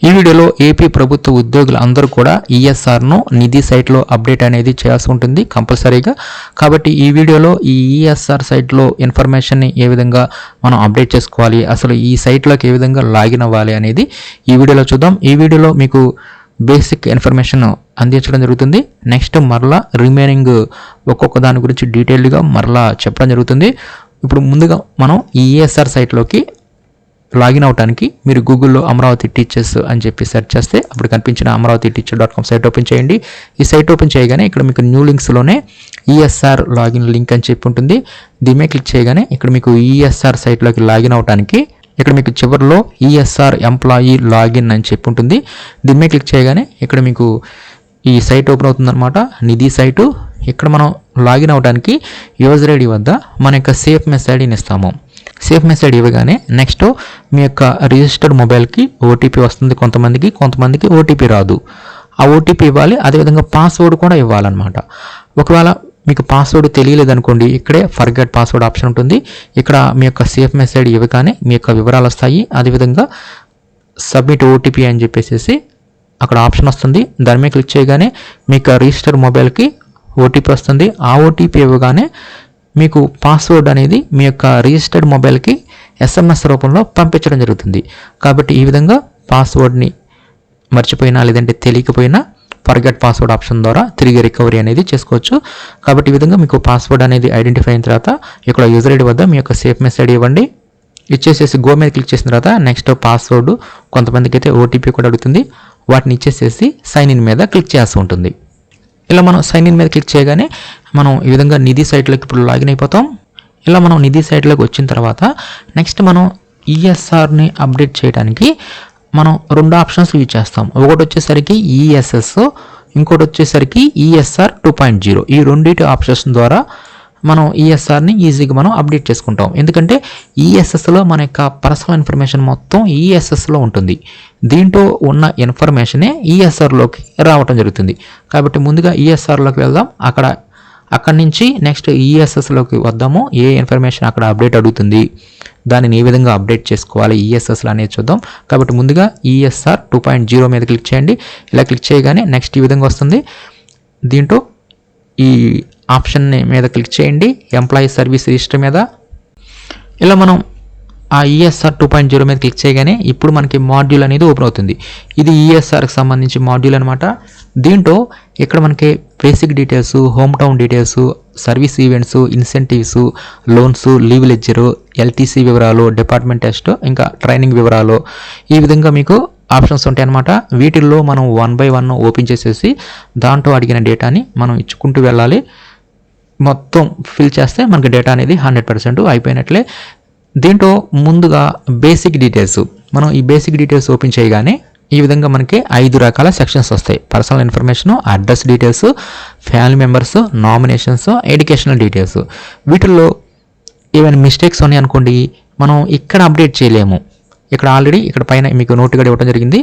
ఈ వీడియోలో ఏపీ ప్రభుత్వ ఉద్యోగులు అందరూ కూడా ఈఎస్ఆర్ను నిధి సైట్లో అప్డేట్ అనేది చేయాల్సి ఉంటుంది కంపల్సరీగా. కాబట్టి ఈ వీడియోలో ఈ ఈఎస్ఆర్ సైట్లో ఇన్ఫర్మేషన్ని ఏ విధంగా మనం అప్డేట్ చేసుకోవాలి, అసలు ఈ సైట్లోకి ఏ విధంగా లాగిన్ అవ్వాలి అనేది ఈ వీడియోలో చూద్దాం. ఈ వీడియోలో మీకు బేసిక్ ఇన్ఫర్మేషన్ అందించడం జరుగుతుంది. నెక్స్ట్ మరలా రిమైనింగ్ ఒక్కొక్క దాని గురించి డీటెయిల్డ్గా మరలా చెప్పడం జరుగుతుంది. ఇప్పుడు ముందుగా మనం ఈ ఈఎస్ఆర్ సైట్లోకి లాగిన్ అవడానికి మీరు గూగుల్లో అమరావతి టీచర్స్ అని చెప్పి సెర్చ్ చేస్తే అప్పుడు కనిపించిన amravatiteacher.com సైట్ ఓపెన్ చేయండి. ఈ సైట్ ఓపెన్ చేయగానే ఇక్కడ మీకు న్యూ లింక్స్లోనే ఈఎస్ఆర్ లాగిన్ లింక్ అని చెప్పి ఉంటుంది. దీని మీద క్లిక్ చేయగానే ఇక్కడ మీకు ఈఎస్ఆర్ సైట్లోకి లాగిన్ అవడానికి ఇక్కడ మీకు చివరిలో ఈఎస్ఆర్ ఎంప్లాయీ లాగిన్ అని చెప్పి ఉంటుంది. దీని మీద క్లిక్ చేయగానే ఇక్కడ మీకు ఈ సైట్ ఓపెన్ అవుతుందన్నమాట, నిధి సైటు. ఇక్కడ మనం లాగిన్ అవడానికి యూజర్ ఐడి వద్ద మన యొక్క సేఫ్ మెస్ ఐడిని ఇస్తాము. సేఫ్ మెసేజ్ ఇవ్వగానే నెక్స్ట్ మీ యొక్క రిజిస్టర్డ్ మొబైల్కి ఓటీపీ వస్తుంది. కొంతమందికి ఓటీపీ రాదు. ఆ ఓటీపీ ఇవ్వాలి, అదేవిధంగా పాస్వర్డ్ కూడా ఇవ్వాలన్నమాట. ఒకవేళ మీకు పాస్వర్డ్ తెలియలేదనుకోండి, ఇక్కడే ఫర్గెట్ పాస్వర్డ్ ఆప్షన్ ఉంటుంది. ఇక్కడ మీ యొక్క సేఫ్ మెసేజ్ ఇవ్వగానే మీ యొక్క వివరాలు వస్తాయి. అదేవిధంగా సబ్మిట్ ఓటీపీ అని చెప్పేసి అక్కడ ఆప్షన్ వస్తుంది. దాని మీద క్లిక్ చేయగానే మీ యొక్క రిజిస్టర్డ్ మొబైల్కి ఓటీపీ వస్తుంది. ఆ ఓటీపీ ఇవ్వగానే మీకు పాస్వర్డ్ అనేది మీ యొక్క రిజిస్టర్డ్ మొబైల్కి ఎస్ఎంఎస్ రూపంలో పంపించడం జరుగుతుంది. కాబట్టి ఈ విధంగా పాస్వర్డ్ని మర్చిపోయినా లేదంటే తెలియకపోయినా ఫర్గెట్ పాస్వర్డ్ ఆప్షన్ ద్వారా తిరిగి రికవరీ అనేది చేసుకోవచ్చు. కాబట్టి ఈ విధంగా మీకు పాస్వర్డ్ అనేది ఐడెంటిఫై అయిన తర్వాత ఇక్కడ యూజర్ ఐడి వద్ద మీ యొక్క సేఫ్ మెసేజ్ ఇవ్వండి. ఇచ్చేసేసి గో మీద క్లిక్ చేసిన తర్వాత నెక్స్ట్ పాస్వర్డ్, కొంతమందికి అయితే ఓటీపీ కూడా అడుగుతుంది. వాటిని ఇచ్చేసేసి సైన్ ఇన్ మీద క్లిక్ చేస్తూ ఉంటుంది. ఇలా మనం సైన్ ఇన్ మీద క్లిక్ చేయగానే మనం ఈ విధంగా నిధి సైట్లోకి ఇప్పుడు లాగిన్ అయిపోతాం. ఇలా మనం నిధి సైట్లోకి వచ్చిన తర్వాత నెక్స్ట్ మనం ఈఎస్ఆర్ని అప్డేట్ చేయడానికి మనం రెండు ఆప్షన్స్ యూజ్ చేస్తాం. ఒకటి వచ్చేసరికి ఈఎస్ఎస్, ఇంకోటి వచ్చేసరికి ఈఎస్ఆర్ 2.0. ఈ రెండింటి ఆప్షన్స్ ద్వారా మనం ఈఎస్ఆర్ని ఈజీగా మనం అప్డేట్ చేసుకుంటాం. ఎందుకంటే ఈఎస్ఎస్లో మన యొక్క పర్సనల్ ఇన్ఫర్మేషన్ మొత్తం ఈఎస్ఎస్లో ఉంటుంది. దీంట్లో ఉన్న ఇన్ఫర్మేషనే ఈఎస్ఆర్లోకి రావటం జరుగుతుంది. కాబట్టి ముందుగా ఈఎస్ఆర్లోకి వెళ్దాం. అక్కడి నుంచి నెక్స్ట్ ఈఎస్ఎస్లోకి వద్దాము. ఏ ఇన్ఫర్మేషన్ అక్కడ అప్డేట్ అడుగుతుంది, దానిని ఏ విధంగా అప్డేట్ చేసుకోవాలి ఈఎస్ఎస్లో అనేది చూద్దాం. కాబట్టి ముందుగా ఈఎస్ఆర్ 2.0 మీద క్లిక్ చేయండి. ఇలా క్లిక్ చేయగానే నెక్స్ట్ ఈ విధంగా వస్తుంది. దీంట్లో ఈ ఆప్షన్ మీద క్లిక్ చేయండి, ఎంప్లాయీ సర్వీస్ రిజిస్టర్ మీద. ఇలా మనం ఆ ఈఎస్ఆర్ 2.0 మీద క్లిక్ చేయగానే ఇప్పుడు మనకి మాడ్యూల్ అనేది ఓపెన్ అవుతుంది. ఇది ఈఎస్ఆర్కి సంబంధించి మాడ్యూల్ అనమాట. దీంట్లో ఇక్కడ మనకి basic details, home town details, service events, incentives, loans, leave ledger, LTC వివరాలు, డిపార్ట్మెంట్ టెస్ట్, ఇంకా ట్రైనింగ్ వివరాలు, ఈ విధంగా మీకు ఆప్షన్స్ ఉంటాయి అన్నమాట. వీటిల్లో మనం 1 by 1 ఓపెన్ చేసేసి దాంట్లో అడిగిన డేటాని మనం ఇచ్చుకుంటూ వెళ్ళాలి. మొత్తం ఫిల్ చేస్తే మనకి డేటా అనేది 100% అయిపోయినట్లే. దీంట్లో ముందుగా బేసిక్ డీటెయిల్స్, మనం ఈ బేసిక్ డీటెయిల్స్ ఓపెన్ చేయగానే ఈ విధంగా మనకి 5 రకాల సెక్షన్స్ వస్తాయి. Personal information, address details, family members, nominations, educational details. వీటిల్లో ఏమైనా మిస్టేక్స్ ఉన్నాయి అనుకోండి, మనం ఇక్కడ అప్డేట్ చేయలేము. ఇక్కడ ఆల్రెడీ ఇక్కడ పైన మీకు నోట్గా ఇవ్వడం జరిగింది,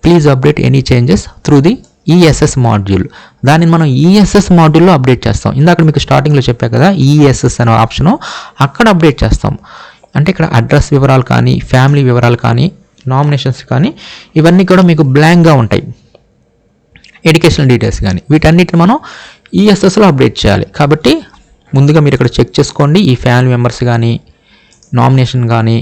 please update any changes through the ESS module. దానిని మనం ఈఎస్ఎస్ మాడ్యూల్లో అప్డేట్ చేస్తాం. ఇందాక మీకు స్టార్టింగ్లో చెప్పా కదా ఈఎస్ఎస్ అనే ఆప్షను, అక్కడ అప్డేట్ చేస్తాం. అంటే ఇక్కడ అడ్రస్ వివరాలు కానీ, ఫ్యామిలీ వివరాలు కానీ, నామినేషన్స్ కానీ ఇవన్నీ కూడా మీకు బ్లాంక్గా ఉంటాయి. ఎడ్యుకేషనల్ డీటెయిల్స్ కానీ వీటన్నిటిని మనం ఈఎస్ఎస్లో అప్డేట్ చేయాలి. కాబట్టి ముందుగా మీరు ఇక్కడ చెక్ చేసుకోండి. ఈ ఫ్యామిలీ మెంబర్స్ కానీ, నామినేషన్ కానీ,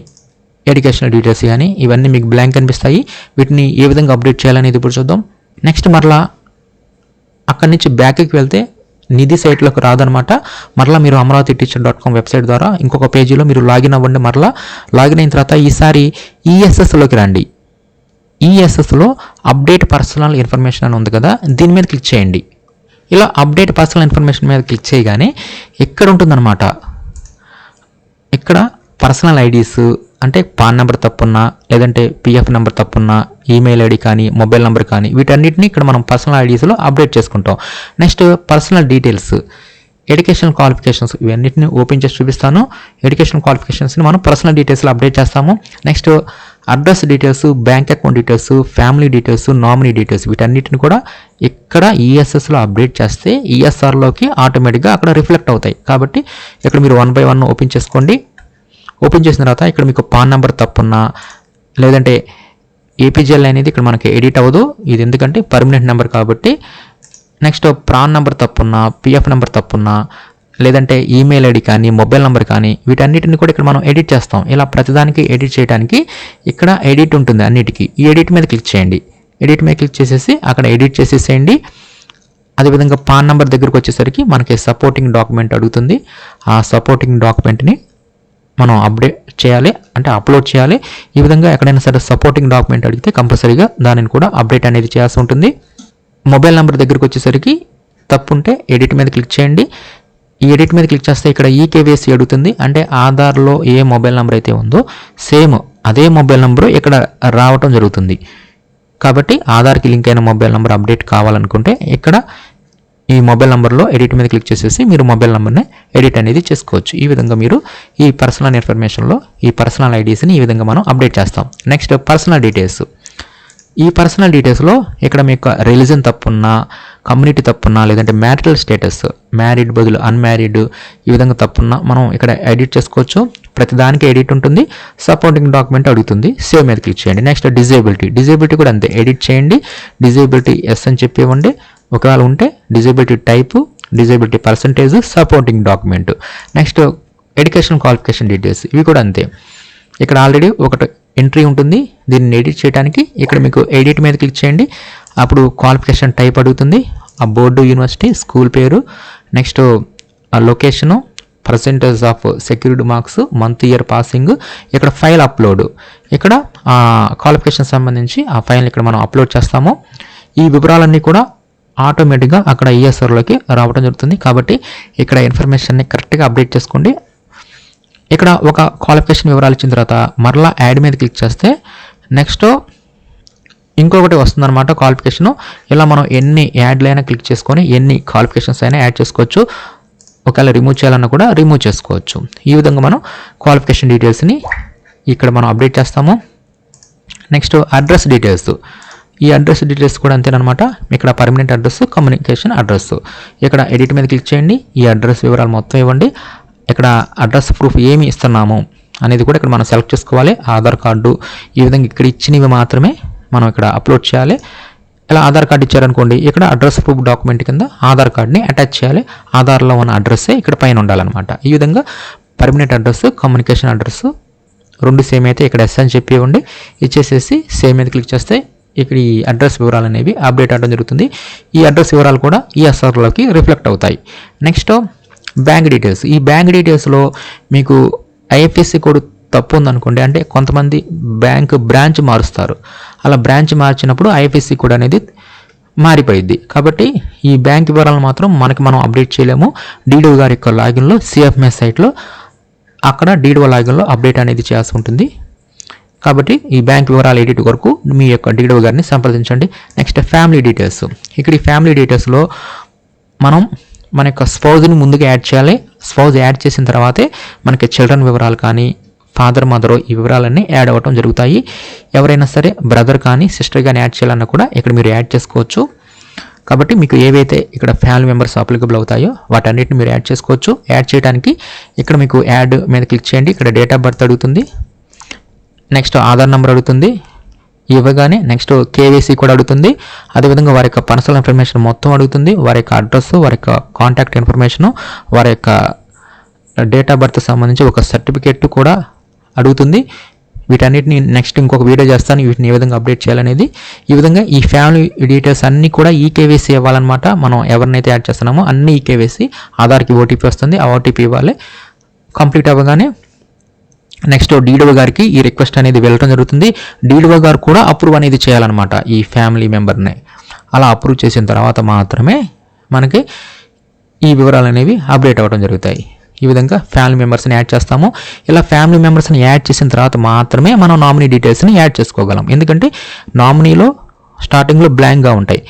ఎడ్యుకేషనల్ డీటెయిల్స్ కానీ ఇవన్నీ మీకు బ్లాంక్ కనిపిస్తాయి. వీటిని ఏ విధంగా అప్డేట్ చేయాలనేది ఇప్పుడు చూద్దాం. నెక్స్ట్ మరలా అక్కడి నుంచి బ్యాక్కి వెళ్తే నిధి సైట్లోకి రాదనమాట. మరలా మీరు amravatiteacher.com వెబ్సైట్ ద్వారా ఇంకొక పేజీలో మీరు లాగిన్ అవ్వండి. మరలా లాగిన్ అయిన తర్వాత ఈసారి ఈఎస్ఎస్లోకి రండి. ఈఎస్ఎస్లో అప్డేట్ పర్సనల్ ఇన్ఫర్మేషన్ అని ఉంది కదా, దీని మీద క్లిక్ చేయండి. ఇలా అప్డేట్ పర్సనల్ ఇన్ఫర్మేషన్ మీద క్లిక్ చేయగానే ఇక్కడ ఉంటుందన్నమాట. ఇక్కడ పర్సనల్ ఐడీస్ అంటే పాన్ నెంబర్ తప్పున్నా, లేదంటే పిఎఫ్ నెంబర్ తప్పున్నా, ఈమెయిల్ ఐడి కానీ, మొబైల్ నెంబర్ కానీ వీటన్నిటిని ఇక్కడ మనం పర్సనల్ ఐడీస్లో అప్డేట్ చేసుకుంటాం. Next personal details, education qualifications ఇవన్నిటిని ఓపెన్ చేసి చూపిస్తాను. ఎడ్యుకేషన్ క్వాలిఫికేషన్స్ని మనం పర్సనల్ డీటెయిల్స్లో అప్డేట్ చేస్తాము. Next address details, bank account details, family details, nominee details వీటన్నిటిని కూడా ఇక్కడ ఈఎస్ఎస్లో అప్డేట్ చేస్తే ఈఎస్ఆర్లోకి ఆటోమేటిక్గా అక్కడ రిఫ్లెక్ట్ అవుతాయి. కాబట్టి ఇక్కడ మీరు 1 by 1 ఓపెన్ చేసుకోండి. ఓపెన్ చేసిన తర్వాత ఇక్కడ మీకు పాన్ నెంబర్ తప్పున్నా, లేదంటే ఏపీజీఎల్ అనేది ఇక్కడ మనకి ఎడిట్ అవ్వదు, ఇది ఎందుకంటే పర్మనెంట్ నెంబర్ కాబట్టి. నెక్స్ట్ ప్రాన్ నెంబర్ తప్పున్నా, పిఎఫ్ నెంబర్ తప్పున్నా, లేదంటే ఈమెయిల్ ఐడి కానీ, మొబైల్ నెంబర్ కానీ, వీటన్నిటిని కూడా ఇక్కడ మనం ఎడిట్ చేస్తాం. ఇలా ప్రతిదానికి ఎడిట్ చేయడానికి ఇక్కడ ఎడిట్ ఉంటుంది అన్నిటికీ. ఈ ఎడిట్ మీద క్లిక్ చేయండి. ఎడిట్ మీద క్లిక్ చేసేసి అక్కడ ఎడిట్ చేసేసేయండి. అదేవిధంగా పాన్ నెంబర్ దగ్గరకు వచ్చేసరికి మనకి సపోర్టింగ్ డాక్యుమెంట్ అడుగుతుంది. ఆ సపోర్టింగ్ డాక్యుమెంట్ని మనం అప్డేట్ చేయాలి, అంటే అప్లోడ్ చేయాలి. ఈ విధంగా ఎక్కడైనా సరే సపోర్టింగ్ డాక్యుమెంట్ అడిగితే కంపల్సరీగా దానిని కూడా అప్డేట్ అనేది చేయాల్సి ఉంటుంది. మొబైల్ నెంబర్ దగ్గరకు వచ్చేసరికి తప్పుంటే ఎడిట్ మీద క్లిక్ చేయండి. ఈ ఎడిట్ మీద క్లిక్ చేస్తే ఇక్కడ ఈకేవైసీ అడుగుతుంది. అంటే ఆధార్లో ఏ మొబైల్ నెంబర్ అయితే ఉందో సేమ్ అదే మొబైల్ నెంబరు ఇక్కడ రావటం జరుగుతుంది. కాబట్టి ఆధార్కి లింక్ అయిన మొబైల్ నెంబర్ అప్డేట్ కావాలనుకుంటే ఇక్కడ ఈ మొబైల్ నెంబర్లో ఎడిట్ మీద క్లిక్ చేసేసి మీరు మొబైల్ నెంబర్ని ఎడిట్ అనేది చేసుకోవచ్చు. ఈ విధంగా మీరు ఈ పర్సనల్ ఇన్ఫర్మేషన్లో ఈ పర్సనల్ ఐడీస్ని ఈ విధంగా మనం అప్డేట్ చేస్తాం. Next personal details. ఈ పర్సనల్ డీటెయిల్స్లో ఇక్కడ మీకు రిలీజన్ తప్పున్నా, కమ్యూనిటీ తప్పున్నా, లేదంటే మ్యారిటల్ స్టేటస్ మ్యారీడ్ బదులు అన్మ్యారీడ్ ఈ విధంగా తప్పున్నా మనం ఇక్కడ ఎడిట్ చేసుకోవచ్చు. ప్రతిదానికి ఎడిట్ ఉంటుంది. సపోర్టింగ్ డాక్యుమెంట్ అడుగుతుంది, సేవ్ మీద క్లిక్ చేయండి. నెక్స్ట్ డిజేబిలిటీ కూడా అంతే, ఎడిట్ చేయండి. డిజేబిలిటీ ఎస్ అని చెప్పి ఇవ్వండి. ఒకవేళ ఉంటే disability type, disability percentage, supporting document. Next education qualification details, ఇవి కూడా అంతే. ఇక్కడ ఆల్రెడీ ఒకటి ఎంట్రీ ఉంటుంది, దీన్ని ఎడిట్ చేయడానికి ఇక్కడ మీకు ఎడిట్ మీద క్లిక్ చేయండి. అప్పుడు క్వాలిఫికేషన్ టైప్ అడుగుతుంది, ఆ బోర్డు, యూనివర్సిటీ, స్కూల్ పేరు, నెక్స్ట్ ఆ location, percentage of security marks, month, year passing, ఇక్కడ ఫైల్ అప్లోడ్, ఇక్కడ క్వాలిఫికేషన్ సంబంధించి ఆ ఫైల్ని ఇక్కడ మనం అప్లోడ్ చేస్తాము. ఈ వివరాలన్నీ కూడా ఆటోమేటిక్గా అక్కడ ఈఎస్ఆర్లోకి రావడం జరుగుతుంది. కాబట్టి ఇక్కడ ఇన్ఫర్మేషన్ని కరెక్ట్గా అప్డేట్ చేసుకోండి. ఇక్కడ ఒక క్వాలిఫికేషన్ వివరాలు ఇచ్చిన తర్వాత మరలా యాడ్ మీద క్లిక్ చేస్తే నెక్స్ట్ ఇంకొకటి వస్తుందన్నమాట క్వాలిఫికేషను. ఇలా మనం ఎన్ని యాడ్లైనా క్లిక్ చేసుకొని ఎన్ని క్వాలిఫికేషన్స్ అయినా యాడ్ చేసుకోవచ్చు. ఒకవేళ రిమూవ్ చేయాలన్నా కూడా రిమూవ్ చేసుకోవచ్చు. ఈ విధంగా మనం క్వాలిఫికేషన్ డీటెయిల్స్ని ఇక్కడ మనం అప్డేట్ చేస్తాము. Next address details. ఈ అడ్రస్ డీటెయిల్స్ కూడా అంతేనమాట. ఇక్కడ పర్మనెంట్ అడ్రస్, కమ్యూనికేషన్ అడ్రస్, ఇక్కడ ఎడిట్ మీద క్లిక్ చేయండి. ఈ అడ్రస్ వివరాలు మొత్తం ఇవ్వండి. ఇక్కడ అడ్రస్ ప్రూఫ్ ఏమి ఇస్తున్నాము అనేది కూడా ఇక్కడ మనం సెలెక్ట్ చేసుకోవాలి. ఆధార్ కార్డు, ఈ విధంగా ఇక్కడ ఇచ్చినవి మాత్రమే మనం ఇక్కడ అప్లోడ్ చేయాలి. ఇలా ఆధార్ కార్డు ఇచ్చారనుకోండి, ఇక్కడ అడ్రస్ ప్రూఫ్ డాక్యుమెంట్ కింద ఆధార్ కార్డ్ని అటాచ్ చేయాలి. ఆధార్లో ఉన్న అడ్రస్సే ఇక్కడ పైన ఉండాలన్నమాట. ఈ విధంగా పర్మనెంట్ అడ్రస్, కమ్యూనికేషన్ అడ్రస్ రెండు సేమ్ అయితే ఇక్కడ ఎస్ అని చెప్పి ఇవ్వండి. ఇచ్చేసేసి సేమ్ మీద క్లిక్ చేస్తే ఇక్కడ ఈ అడ్రస్ వివరాలు అనేవి అప్డేట్ అవ్వడం జరుగుతుంది. ఈ అడ్రస్ వివరాలు కూడా ఈఎస్ఆర్లోకి రిఫ్లెక్ట్ అవుతాయి. Next bank details. ఈ బ్యాంక్ డీటెయిల్స్లో మీకు ఐఎఫ్ఎస్సి కోడ్ తప్పు ఉందనుకోండి, అంటే కొంతమంది బ్యాంక్ బ్రాంచ్ మారుస్తారు. అలా బ్రాంచ్ మార్చినప్పుడు ఐఎఫ్ఎస్సి కోడ్ అనేది మారిపోయింది. కాబట్టి ఈ బ్యాంక్ వివరాలను మాత్రం మనం అప్డేట్ చేయలేము. డీడీఓ గారి యొక్క లాగిన్లో సిఎఫ్ఎంఎస్ సైట్లో అక్కడ డీడీఓ లాగిన్లో అప్డేట్ అనేది చేయాల్సి ఉంటుంది. కాబట్టి ఈ బ్యాంక్ వివరాలు ఎడిట్ వరకు మీ యొక్క డీడీఓ గారిని సంప్రదించండి. Next family details. ఇక్కడ ఈ ఫ్యామిలీ డీటెయిల్స్లో మనం మన యొక్క స్పౌజ్ని ముందుగా యాడ్ చేయాలి. స్పౌజ్ యాడ్ చేసిన తర్వాతే మనకి చిల్డ్రన్ వివరాలు కానీ, ఫాదర్, మదర్ ఈ వివరాలన్నీ యాడ్ అవ్వడం జరుగుతాయి. ఎవరైనా సరే బ్రదర్ కానీ సిస్టర్ కానీ యాడ్ చేయాలన్నా కూడా ఇక్కడ మీరు యాడ్ చేసుకోవచ్చు. కాబట్టి మీకు ఏవైతే ఇక్కడ ఫ్యామిలీ మెంబర్స్ అప్లికబుల్ అవుతాయో వాటన్నిటిని మీరు యాడ్ చేసుకోవచ్చు. యాడ్ చేయడానికి ఇక్కడ మీకు యాడ్ మీద క్లిక్ చేయండి. ఇక్కడ డేట్ ఆఫ్ బర్త్ అడుగుతుంది, నెక్స్ట్ ఆధార్ నెంబర్ అడుగుతుంది, ఇవ్వగానే నెక్స్ట్ కేవైసీ కూడా అడుగుతుంది. అదేవిధంగా వారి యొక్క పర్సనల్ ఇన్ఫర్మేషన్ మొత్తం అడుగుతుంది. వారి యొక్క అడ్రస్, వారి యొక్క కాంటాక్ట్ ఇన్ఫర్మేషను, వారి యొక్క డేట్ ఆఫ్ బర్త్ సంబంధించి ఒక సర్టిఫికేట్ కూడా అడుగుతుంది. వీటన్నిటిని నెక్స్ట్ ఇంకొక వీడియో చేస్తాను, వీటిని ఏ విధంగా అప్డేట్ చేయాలనేది. ఈ విధంగా ఈ ఫ్యామిలీ డీటెయిల్స్ అన్నీ కూడా ఈకేవైసీ ఇవ్వాలన్నమాట. మనం ఎవరినైతే యాడ్ చేస్తున్నామో అన్ని ఈకేవైసీ. ఆధార్కి ఓటీపీ వస్తుంది, ఆ ఓటీపీ ఇవ్వాలి. కంప్లీట్ అవ్వగానే నెక్స్ట్ డీడీఓ గారికి ఈ రిక్వెస్ట్ అనేది వెళ్ళడం జరుగుతుంది. డీడీఓ గారు కూడా అప్రూవ్ అనేది చేయాలన్నమాట ఈ ఫ్యామిలీ మెంబర్ని. అలా అప్రూవ్ చేసిన తర్వాత మాత్రమే మనకి ఈ వివరాలు అనేవి అప్డేట్ అవ్వడం జరుగుతాయి. ఈ విధంగా ఫ్యామిలీ మెంబర్స్ని యాడ్ చేస్తాము. ఇలా ఫ్యామిలీ మెంబర్స్ని యాడ్ చేసిన తర్వాత మాత్రమే మనం నామినీ డీటెయిల్స్ని యాడ్ చేసుకోగలం. ఎందుకంటే నామినీలో స్టార్టింగ్లో బ్లాంక్గా ఉంటాయి.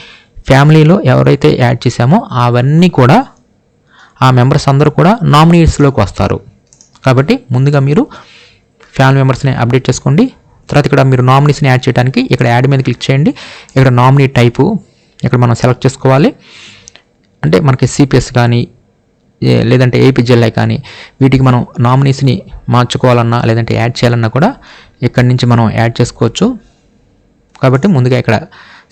ఫ్యామిలీలో ఎవరైతే యాడ్ చేసామో అవన్నీ కూడా ఆ మెంబర్స్ అందరూ కూడా నామినీస్లోకి వస్తారు. కాబట్టి ముందుగా మీరు ఫ్యామిలీ మెంబర్స్ని అప్డేట్ చేసుకోండి. తర్వాత ఇక్కడ మీరు నామినీస్ని యాడ్ చేయడానికి ఇక్కడ యాడ్ మీద క్లిక్ చేయండి. ఇక్కడ నామినీ టైపు ఇక్కడ మనం సెలెక్ట్ చేసుకోవాలి. అంటే మనకి సిపిఎస్ కానీ లేదంటే ఏపీజీఎల్ఐ కానీ వీటికి మనం నామినీస్ని మార్చుకోవాలన్నా లేదంటే యాడ్ చేయాలన్నా కూడా ఇక్కడి నుంచి మనం యాడ్ చేసుకోవచ్చు. కాబట్టి ముందుగా ఇక్కడ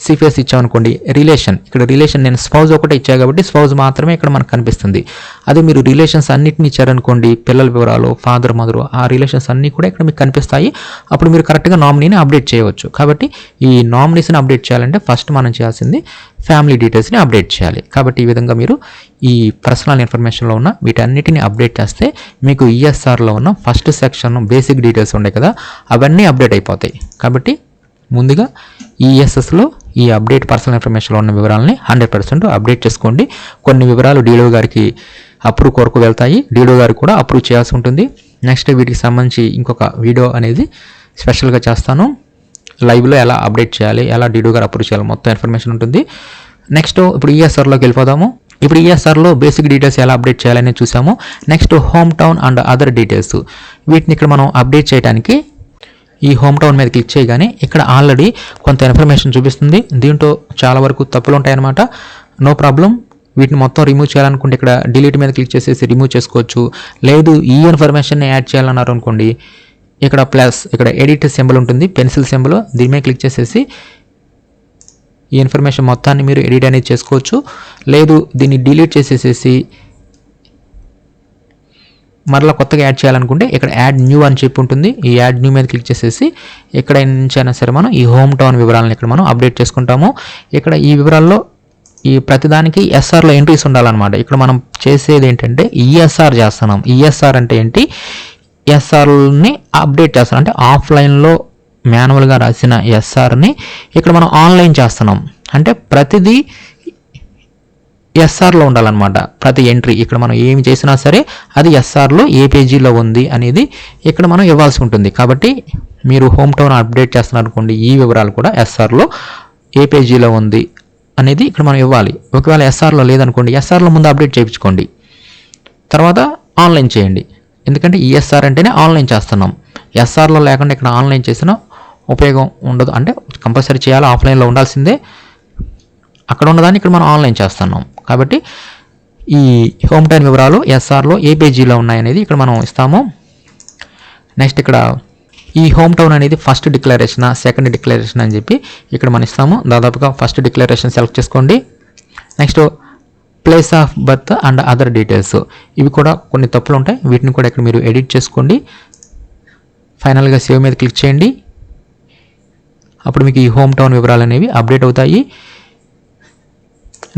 సిఫేస్ ఇచ్చామనుకోండి, రిలేషన్, ఇక్కడ రిలేషన్ నేను స్పౌజ్ ఒకటే ఇచ్చా కాబట్టి స్పౌజ్ మాత్రమే ఇక్కడ మనకు కనిపిస్తుంది. అదే మీరు రిలేషన్స్ అన్నిటిని ఇచ్చారనుకోండి, పిల్లల వివరాలు, ఫాదర్ మదర్, ఆ రిలేషన్స్ అన్నీ కూడా ఇక్కడ మీకు కనిపిస్తాయి. అప్పుడు మీరు కరెక్ట్గా నామినీని అప్డేట్ చేయవచ్చు. కాబట్టి ఈ నామినీస్ని అప్డేట్ చేయాలంటే ఫస్ట్ మనం చేయాల్సింది ఫ్యామిలీ డీటెయిల్స్ని అప్డేట్ చేయాలి. కాబట్టి ఈ విధంగా మీరు ఈ పర్సనల్ ఇన్ఫర్మేషన్లో ఉన్న వీటన్నిటిని అప్డేట్ చేస్తే మీకు ఈఎస్ఆర్లో ఉన్న ఫస్ట్ సెక్షన్ బేసిక్ డీటెయిల్స్ ఉన్నాయి కదా, అవన్నీ అప్డేట్ అయిపోతాయి. కాబట్టి ముందుగా ఈఎస్ఎస్లో ఈ అప్డేట్ పర్సనల్ ఇన్ఫర్మేషన్లో ఉన్న వివరాలని 100% అప్డేట్ చేసుకోండి. కొన్ని వివరాలు డీడీఓ గారికి అప్రూవ్ కొరకు వెళ్తాయి, డీడీఓ గారికి కూడా అప్రూవ్ చేయాల్సి ఉంటుంది. నెక్స్ట్ వీటికి సంబంధించి ఇంకొక వీడియో అనేది స్పెషల్గా చేస్తాను. లైవ్లో ఎలా అప్డేట్ చేయాలి, ఎలా డీడీఓ గారు అప్రూవ్ చేయాలి, మొత్తం ఇన్ఫర్మేషన్ ఉంటుంది. నెక్స్ట్ ఇప్పుడు ఈఎస్ఆర్లోకి వెళ్ళిపోదాము. ఇప్పుడు ఈఎస్ఆర్లో బేసిక్ డీటెయిల్స్ ఎలా అప్డేట్ చేయాలని చూసాము. Next home town and other details, వీటిని ఇక్కడ మనం అప్డేట్ చేయడానికి ఈ హోమ్ టౌన్ మీద క్లిక్ చేయగానే ఇక్కడ ఆల్రెడీ కొంత ఇన్ఫర్మేషన్ చూపిస్తుంది. దీంట్లో చాలా వరకు తప్పులు ఉంటాయన్నమాట. నో ప్రాబ్లం, వీటిని మొత్తం రిమూవ్ చేయాలనుకుంటే ఇక్కడ డిలీట్ మీద క్లిక్ చేసేసి రిమూవ్ చేసుకోవచ్చు. లేదు ఈ ఇన్ఫర్మేషన్ని యాడ్ చేయాలన్నారు అనుకోండి, ఇక్కడ ప్లస్ ఇక్కడ ఎడిట్ సింబల్ ఉంటుంది, పెన్సిల్ సింబల్, దీని మీద క్లిక్ చేసేసి ఈ ఇన్ఫర్మేషన్ మొత్తాన్ని మీరు ఎడిట్ అనేది చేసుకోవచ్చు. లేదు దీన్ని డిలీట్ చేసేసేసి మరలా కొత్తగా యాడ్ చేయాలనుకుంటే ఇక్కడ యాడ్ న్యూ అని చెప్పి ఉంటుంది. ఈ యాడ్ న్యూ మీద క్లిక్ చేసేసి ఎక్కడ నుంచి అయినా సరే మనం ఈ హోమ్ టౌన్ వివరాలను ఇక్కడ మనం అప్డేట్ చేసుకుంటాము. ఇక్కడ ఈ వివరాల్లో ఈ ప్రతిదానికి ఎస్ఆర్లో ఎంట్రీస్ ఉండాలన్నమాట. ఇక్కడ మనం చేసేది ఏంటంటే ఈఎస్ఆర్ చేస్తున్నాం. ఈఎస్ఆర్ అంటే ఏంటి, ఎస్ఆర్ని అప్డేట్ చేస్తున్నాం. అంటే ఆఫ్లైన్లో మాన్యువల్గా రాసిన ఎస్ఆర్ని ఇక్కడ మనం ఆన్లైన్ చేస్తున్నాం. అంటే ప్రతిదీ ఎస్ఆర్లో ఉండాలన్నమాట. ప్రతి ఎంట్రీ ఇక్కడ మనం ఏమి చేసినా సరే అది ఎస్ఆర్లో ఏ పేజీలో ఉంది అనేది ఇక్కడ మనం ఇవ్వాల్సి ఉంటుంది. కాబట్టి మీరు హోమ్ టౌన్ అప్డేట్ చేస్తున్నారు అనుకోండి, ఈ వివరాలు కూడా ఎస్ఆర్లో ఏ పేజీలో ఉంది అనేది ఇక్కడ మనం ఇవ్వాలి. ఒకవేళ ఎస్ఆర్లో లేదనుకోండి, ఎస్ఆర్లో ముందు అప్డేట్ చేయించుకోండి, తర్వాత ఆన్లైన్ చేయండి. ఎందుకంటే ఈఎస్ఆర్ అంటేనే ఆన్లైన్ చేస్తున్నాం. ఎస్ఆర్లో లేకుండా ఇక్కడ ఆన్లైన్ చేసిన ఉపయోగం ఉండదు. అంటే కంపల్సరీ చేయాలి, ఆఫ్లైన్లో ఉండాల్సిందే. అక్కడ ఉన్నదాన్ని ఇక్కడ మనం ఆన్లైన్ చేస్తున్నాం. కాబట్టి ఈ హోమ్ టౌన్ వివరాలు ఎస్ఆర్లో ఏ పేజీలో ఉన్నాయనేది ఇక్కడ మనం ఇస్తాము. నెక్స్ట్ ఇక్కడ ఈ హోమ్ టౌన్ అనేది ఫస్ట్ డిక్లరేషన్, సెకండ్ డిక్లరేషన్ అని చెప్పి ఇక్కడ మనం ఇస్తాము. దాదాపుగా ఫస్ట్ డిక్లరేషన్ సెలెక్ట్ చేసుకోండి. Next place of birth and other details, ఇవి కూడా కొన్ని తప్పులు ఉంటాయి, వీటిని కూడా ఇక్కడ మీరు ఎడిట్ చేసుకోండి. ఫైనల్గా సేవ్ మీద క్లిక్ చేయండి. అప్పుడు మీకు ఈ హోమ్ టౌన్ వివరాలు అనేవి అప్డేట్ అవుతాయి.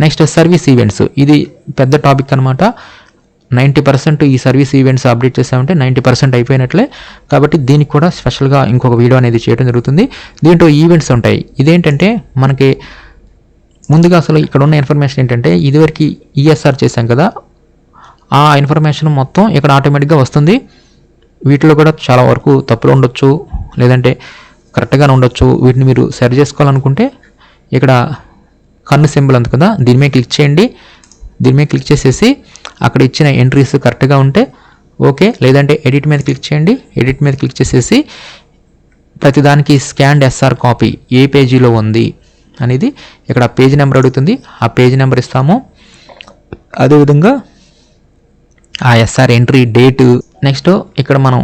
నెక్స్ట్ సర్వీస్ ఈవెంట్స్, ఇది పెద్ద టాపిక్ అనమాట. 90% ఈ సర్వీస్ ఈవెంట్స్ అప్డేట్ చేసామంటే 90% అయిపోయినట్లే. కాబట్టి దీనికి కూడా స్పెషల్గా ఇంకొక వీడియో అనేది చేయడం జరుగుతుంది. దీంట్లో ఈవెంట్స్ ఉంటాయి. ఇదేంటంటే మనకి ముందుగా అసలు ఇక్కడ ఉన్న ఇన్ఫర్మేషన్ ఏంటంటే, ఇదివరకు ఈఎస్ఆర్ చేశాం కదా, ఆ ఇన్ఫర్మేషన్ మొత్తం ఇక్కడ ఆటోమేటిక్గా వస్తుంది. వీటిలో కూడా చాలా వరకు తప్పులు ఉండొచ్చు, లేదంటే కరెక్ట్గానే ఉండొచ్చు. వీటిని మీరు సరి చేసుకోవాలనుకుంటే ఇక్కడ కన్ను సింబల్ ఉంది కదా, దీని మీద క్లిక్ చేయండి. దీని మీద క్లిక్ చేసేసి అక్కడ ఇచ్చిన ఎంట్రీస్ కరెక్ట్గా ఉంటే ఓకే, లేదంటే ఎడిట్ మీద క్లిక్ చేయండి. ఎడిట్ మీద క్లిక్ చేసేసి ప్రతిదానికి స్కాన్డ్ ఎస్ఆర్ కాపీ ఏ పేజీలో ఉంది అనేది ఇక్కడ పేజ్ నెంబర్ అడుగుతుంది, ఆ పేజ్ నెంబర్ ఇస్తాము. అదేవిధంగా ఆ ఎస్ఆర్ ఎంట్రీ డేటు. నెక్స్ట్ ఇక్కడ మనం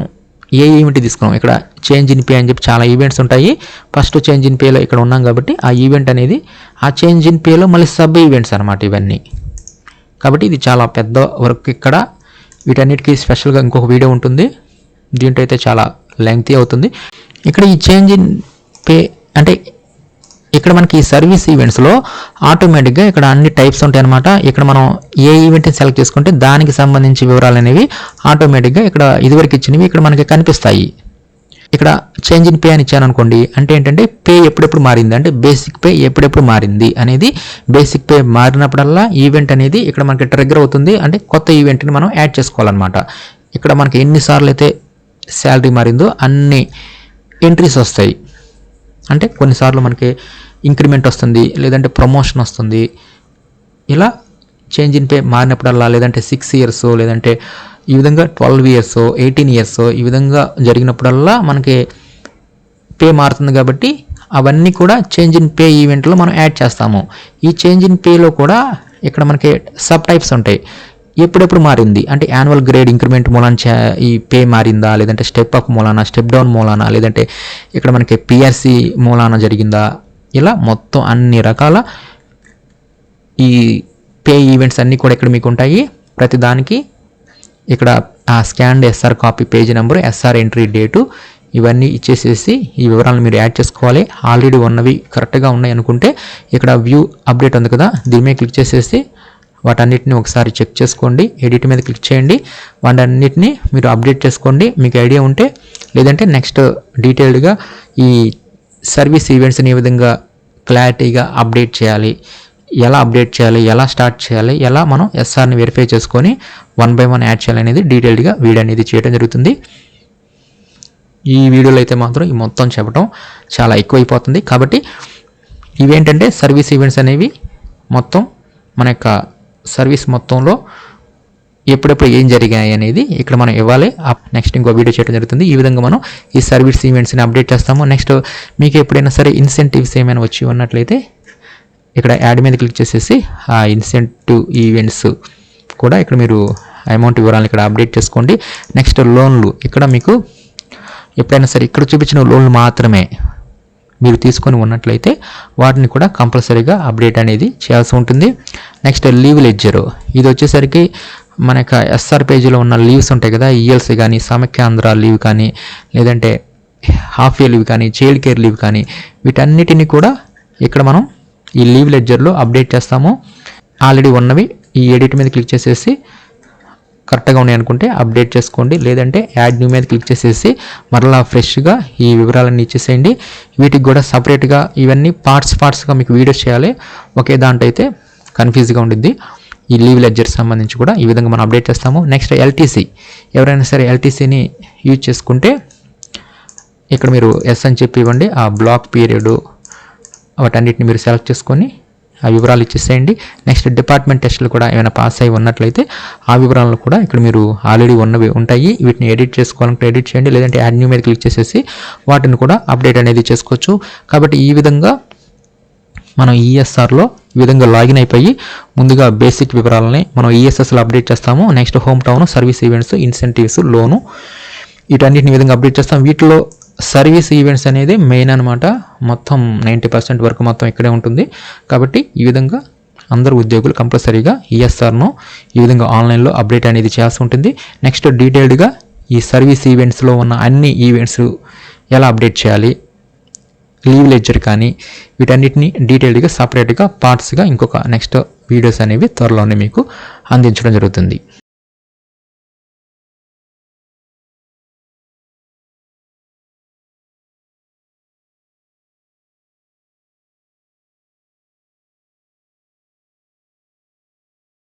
ఏ ఈవెంట్ తీసుకున్నాం, ఇక్కడ చేంజ్ ఇన్ పే అని చెప్పి చాలా ఈవెంట్స్ ఉంటాయి. ఫస్ట్ చేంజ్ ఇన్ పేలో ఇక్కడ ఉన్నాం కాబట్టి ఆ ఈవెంట్ అనేది ఆ చేంజ్ ఇన్ పేలో మళ్ళీ సబ్ ఈవెంట్స్ అనమాట ఇవన్నీ. కాబట్టి ఇది చాలా పెద్ద వర్క్. ఇక్కడ వీటన్నిటికీ స్పెషల్గా ఇంకొక వీడియో ఉంటుంది, దీంట్లో అయితే చాలా లెంగ్తీ అవుతుంది. ఇక్కడ ఈ చేంజ్ ఇన్ పే అంటే ఇక్కడ మనకి ఈ సర్వీస్ ఈవెంట్స్లో ఆటోమేటిక్గా ఇక్కడ అన్ని టైప్స్ ఉంటాయి అనమాట. ఇక్కడ మనం ఏ ఈవెంట్ని సెలెక్ట్ చేసుకుంటే దానికి సంబంధించి వివరాలు అనేవి ఆటోమేటిక్గా ఇక్కడ ఇదివరకు ఇచ్చినవి ఇక్కడ మనకి కనిపిస్తాయి. ఇక్కడ చేంజ్ ఇన్ పే అని ఇచ్చాను అనుకోండి, అంటే ఏంటంటే పే ఎప్పుడెప్పుడు మారింది, అంటే బేసిక్ పే ఎప్పుడెప్పుడు మారింది అనేది. బేసిక్ పే మారినప్పుడల్లా ఈవెంట్ అనేది ఇక్కడ మనకి ట్రిగ్గర్ అవుతుంది, అంటే కొత్త ఈవెంట్ని మనం యాడ్ చేసుకోవాలన్నమాట. ఇక్కడ మనకి ఎన్నిసార్లు అయితే శాలరీ మారిందో అన్ని ఎంట్రీస్ వస్తాయి. అంటే కొన్నిసార్లు మనకి ఇంక్రిమెంట్ వస్తుంది, లేదంటే ప్రమోషన్ వస్తుంది. ఇలా చేంజ్ ఇన్ పే మారినప్పుడల్లా, లేదంటే 6 years, లేదంటే ఈ విధంగా 12 years, 18 years ఈ విధంగా జరిగినప్పుడల్లా మనకి పే మారుతుంది. కాబట్టి అవన్నీ కూడా చేంజ్ ఇన్ పే ఈవెంట్లో మనం యాడ్ చేస్తాము. ఈ చేంజ్ ఇన్ పేలో కూడా ఇక్కడ మనకి సబ్ టైప్స్ ఉంటాయి. ఎప్పుడెప్పుడు మారింది అంటే యాన్యువల్ గ్రేడ్ ఇంక్రిమెంట్ మూలాన ఈ పే మారిందా, లేదంటే స్టెప్ అప్ మూలాన, స్టెప్ డౌన్ మూలాన, లేదంటే ఇక్కడ మనకి పిఆర్సి మూలాన జరిగిందా, ఇలా మొత్తం అన్ని రకాల ఈ పే ఈవెంట్స్ అన్నీ కూడా ఇక్కడ మీకు ఉంటాయి. ప్రతిదానికి ఇక్కడ ఆ scanned SR copy page number, SR entry date ఇవన్నీ ఇచ్చేసేసి ఈ వివరాలను మీరు యాడ్ చేసుకోవాలి. ఆల్రెడీ ఉన్నవి కరెక్ట్గా ఉన్నాయి అనుకుంటే ఇక్కడ వ్యూ అప్డేట్ ఉంది కదా, దీని మీద క్లిక్ చేసేసి వాటన్నిటిని ఒకసారి చెక్ చేసుకోండి. ఎడిట్ మీద క్లిక్ చేయండి, వాటన్నిటిని మీరు అప్డేట్ చేసుకోండి మీకు ఐడియా ఉంటే. లేదంటే నెక్స్ట్ డీటెయిల్డ్గా ఈ సర్వీస్ ఈవెంట్స్ని ఏ విధంగా క్లారిటీగా అప్డేట్ చేయాలి, ఎలా అప్డేట్ చేయాలి, ఎలా స్టార్ట్ చేయాలి, ఎలా మనం ఎస్ఆర్ని వెరిఫై చేసుకొని 1 by 1 యాడ్ చేయాలి అనేది డీటెయిల్డ్గా వీడియో అనేది చేయడం జరుగుతుంది. ఈ వీడియోలో అయితే మాత్రం ఈ మొత్తం చెప్పడం చాలా ఎక్కువైపోతుంది. కాబట్టి ఇవేంటంటే సర్వీస్ ఈవెంట్స్ అనేవి మొత్తం మన యొక్క సర్వీస్ మొత్తంలో ఎప్పుడెప్పుడు ఏం జరిగాయి అనేది ఇక్కడ మనం ఇవ్వాలి. నెక్స్ట్ ఇంకో వీడియో చేయడం జరుగుతుంది. ఈ విధంగా మనం ఈ సర్వీస్ ఈవెంట్స్ని అప్డేట్ చేస్తాము. నెక్స్ట్ మీకు ఎప్పుడైనా సరే ఇన్సెంటివ్స్ ఏమైనా వచ్చి ఉన్నట్లయితే ఇక్కడ యాడ్ మీద క్లిక్ చేసేసి ఆ ఇన్సెంటివ్ ఈవెంట్స్ కూడా ఇక్కడ మీరు అమౌంట్ వివరాలను ఇక్కడ అప్డేట్ చేసుకోండి. నెక్స్ట్ లోన్లు, ఇక్కడ మీకు ఎప్పుడైనా సరే ఇక్కడ చూపించిన లోన్లు మాత్రమే మీరు తీసుకొని ఉన్నట్లయితే వాటిని కూడా కంపల్సరీగా అప్డేట్ అనేది చేయాల్సి ఉంటుంది. నెక్స్ట్ లీవ్ లెడ్జర్, ఇది వచ్చేసరికి మన యొక్క ఎస్ఆర్ పేజీలో ఉన్న లీవ్స్ ఉంటాయి కదా, ఈఎల్సీ కానీ, సమైక్యాంధ్ర లీవ్ కానీ, లేదంటే హాఫ్ ఇయర్ లీవ్ కానీ, చైల్డ్ కేర్ లీవ్ కానీ, వీటన్నిటిని కూడా ఇక్కడ మనం ఈ లీవ్ లెడ్జర్లో అప్డేట్ చేస్తాము. ఆల్రెడీ ఉన్నవి ఈ ఎడిట్ మీద క్లిక్ చేసేసి కరెక్ట్గా ఉన్నాయి అనుకుంటే అప్డేట్ చేసుకోండి. లేదంటే యాడ్ న్యూ మీద క్లిక్ చేసేసి మరలా ఫ్రెష్గా ఈ వివరాలన్నీ ఇచ్చేసేయండి. వీటికి కూడా సపరేట్గా ఇవన్నీ పార్ట్స్గా మీకు వీడియోస్ చేయాలి. ఒకే దాంట్లో అయితే కన్ఫ్యూజ్గా ఉండిద్ది. ఈ లీవ్ లెడ్జర్ సంబంధించి కూడా ఈ విధంగా మనం అప్డేట్ చేస్తాము. నెక్స్ట్ ఎల్టీసీ, ఎవరైనా సరే ఎల్టీసీని యూజ్ చేసుకుంటే ఇక్కడ మీరు ఎస్ అని చెప్పి ఇవ్వండి. ఆ బ్లాక్ పీరియడ్ వాటన్నిటిని మీరు సెలెక్ట్ చేసుకొని ఆ వివరాలు ఇచ్చేసేయండి. నెక్స్ట్ డిపార్ట్మెంట్ టెస్టులు కూడా ఏమైనా పాస్ అయి ఉన్నట్లయితే ఆ వివరాలను కూడా ఇక్కడ మీరు ఆల్రెడీ ఉన్నవి ఉంటాయి. వీటిని ఎడిట్ చేసుకోవాలంటే ఎడిట్ చేయండి, లేదంటే యాడ్ న్యూ మీద క్లిక్ చేసేసి వాటిని కూడా అప్డేట్ అనేది చేసుకోవచ్చు. కాబట్టి ఈ విధంగా మనం ఈఎస్ఆర్లో ఈ విధంగా లాగిన్ అయిపోయి ముందుగా బేసిక్ వివరాలని మనం ఈఎస్ఎస్లో అప్డేట్ చేస్తాము. Next home town, service events, incentives, loan, వీటన్నిటిని విధంగా అప్డేట్ చేస్తాం. వీటిలో సర్వీస్ ఈవెంట్స్ అనేది మెయిన్ అనమాట. మొత్తం 90% వరకు మొత్తం ఇక్కడే ఉంటుంది. కాబట్టి ఈ విధంగా అందరు ఉద్యోగులు కంపల్సరీగా ఈఎస్ఆర్ను ఈ విధంగా ఆన్లైన్లో అప్డేట్ అనేది చేయాల్సి ఉంటుంది. నెక్స్ట్ డీటెయిల్డ్గా ఈ సర్వీస్ ఈవెంట్స్లో ఉన్న అన్ని ఈవెంట్స్ ఎలా అప్డేట్ చేయాలి, లీవ్ లెడ్జర్ కానీ, వీటన్నిటిని డీటెయిల్డ్గా సపరేట్గా పార్ట్స్గా ఇంకొక నెక్స్ట్ వీడియోస్ అనేవి త్వరలోనే మీకు అందించడం జరుగుతుంది.